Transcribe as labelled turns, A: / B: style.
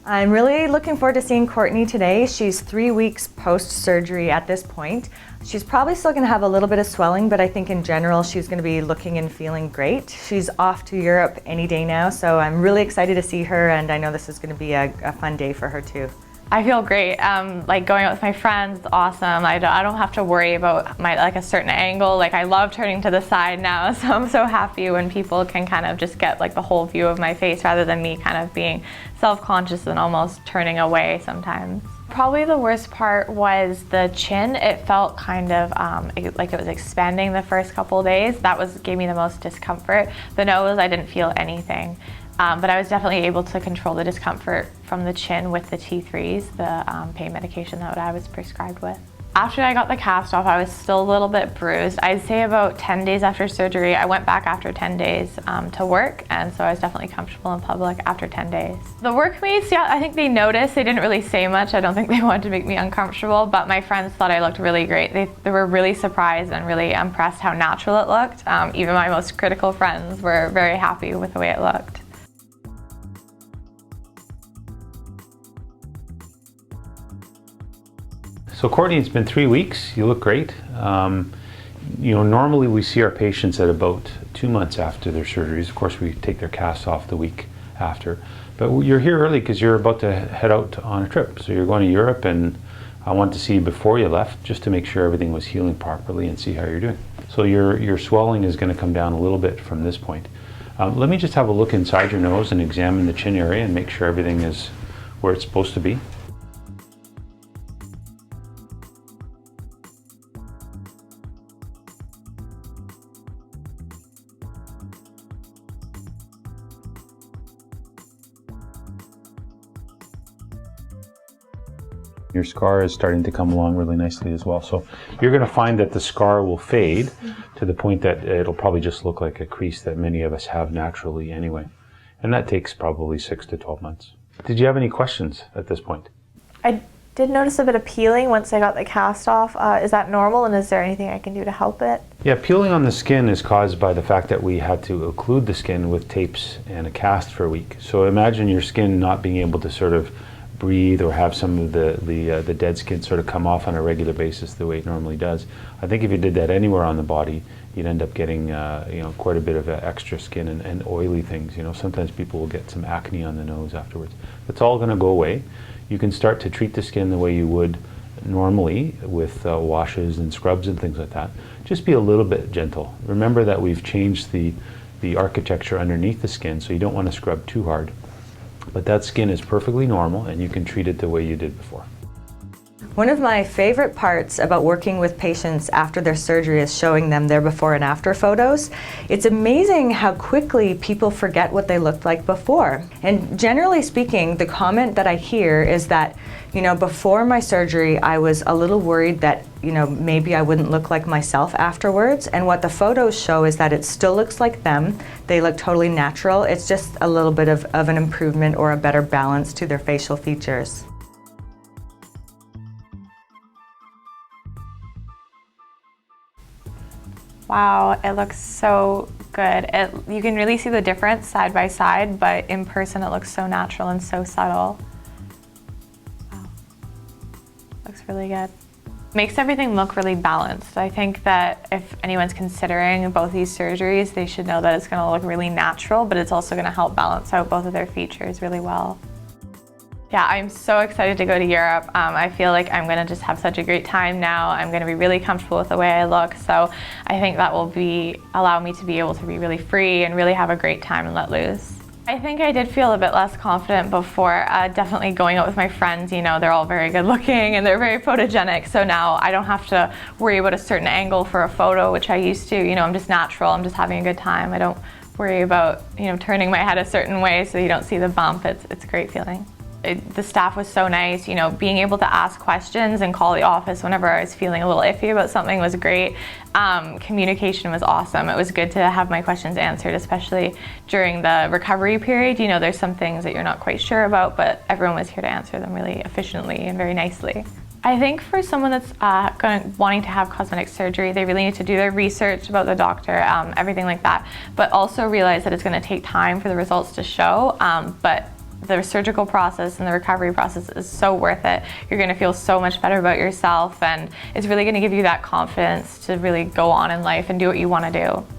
A: I'm really looking forward to seeing Courtenay today. She's 3 weeks post-surgery at this point. She's probably still gonna have a little bit of swelling, but I think in general she's gonna be looking and feeling great. She's off to Europe any day now, so I'm really excited to see her, and I know this is gonna be a fun day for her too.
B: I feel great. Like going out with my friends, it's awesome. I don't have to worry about a certain angle. Like I love turning to the side now, so I'm so happy when people can kind of just get like the whole view of my face rather than me kind of being self-conscious and almost turning away sometimes. Probably the worst part was the chin. It felt kind of like it was expanding the first couple of days. That gave me the most discomfort. The nose, I didn't feel anything. But I was definitely able to control the discomfort from the chin with the T3s, the pain medication that I was prescribed with. After I got the cast off, I was still a little bit bruised. I'd say about 10 days after surgery, I went back after 10 days to work, and so I was definitely comfortable in public after 10 days. The workmates, yeah, I think they noticed. They didn't really say much. I don't think they wanted to make me uncomfortable, but my friends thought I looked really great. They were really surprised and really impressed how natural it looked. Even my most critical friends were very happy with the way it looked.
C: So Courtenay, it's been 3 weeks. You look great. Normally we see our patients at about 2 months after their surgeries. Of course, we take their casts off the week after. But you're here early because you're about to head out on a trip. So you're going to Europe, and I wanted to see you before you left just to make sure everything was healing properly and see how you're doing. So your swelling is going to come down a little bit from this point. Let me just have a look inside your nose and examine the chin area and make sure everything is where it's supposed to be. Your scar is starting to come along really nicely as well. So you're going to find that the scar will fade to the point that it'll probably just look like a crease that many of us have naturally anyway. And that takes probably 6 to 12 months. Did you have any questions at this point?
D: I did notice a bit of peeling once I got the cast off. Is that normal, and is there anything I can do to help it?
C: Yeah, peeling on the skin is caused by the fact that we had to occlude the skin with tapes and a cast for a week. So imagine your skin not being able to sort of breathe or have some of the dead skin sort of come off on a regular basis the way it normally does. I think if you did that anywhere on the body, you'd end up getting quite a bit of extra skin and oily things. Sometimes people will get some acne on the nose afterwards. It's all going to go away. You can start to treat the skin the way you would normally with washes and scrubs and things like that. Just be a little bit gentle. Remember that we've changed the architecture underneath the skin, so you don't want to scrub too hard. But that skin is perfectly normal, and you can treat it the way you did before.
A: One of my favorite parts about working with patients after their surgery is showing them their before and after photos. It's amazing how quickly people forget what they looked like before. And generally speaking, the comment that I hear is that, before my surgery, I was a little worried that, maybe I wouldn't look like myself afterwards. And what the photos show is that it still looks like them. They look totally natural. It's just a little bit of an improvement or a better balance to their facial features.
B: Wow, it looks so good. You can really see the difference side by side, but in person it looks so natural and so subtle. Wow, looks really good. Makes everything look really balanced. I think that if anyone's considering both these surgeries, they should know that it's going to look really natural, but it's also going to help balance out both of their features really well. Yeah, I'm so excited to go to Europe. I feel like I'm going to just have such a great time now. I'm going to be really comfortable with the way I look, so I think that will allow me to be able to be really free and really have a great time and let loose. I think I did feel a bit less confident before. Definitely going out with my friends, they're all very good looking and they're very photogenic, so now I don't have to worry about a certain angle for a photo, which I used to. I'm just natural, I'm just having a good time. I don't worry about, turning my head a certain way so you don't see the bump. It's a great feeling. The staff was so nice, being able to ask questions and call the office whenever I was feeling a little iffy about something was great. Communication was awesome. It was good to have my questions answered, especially during the recovery period. There's some things that you're not quite sure about, but everyone was here to answer them really efficiently and very nicely. I think for someone that's wanting to have cosmetic surgery, they really need to do their research about the doctor, everything like that, but also realize that it's going to take time for the results to show. But the surgical process and the recovery process is so worth it. You're gonna feel so much better about yourself, and it's really gonna give you that confidence to really go on in life and do what you wanna do.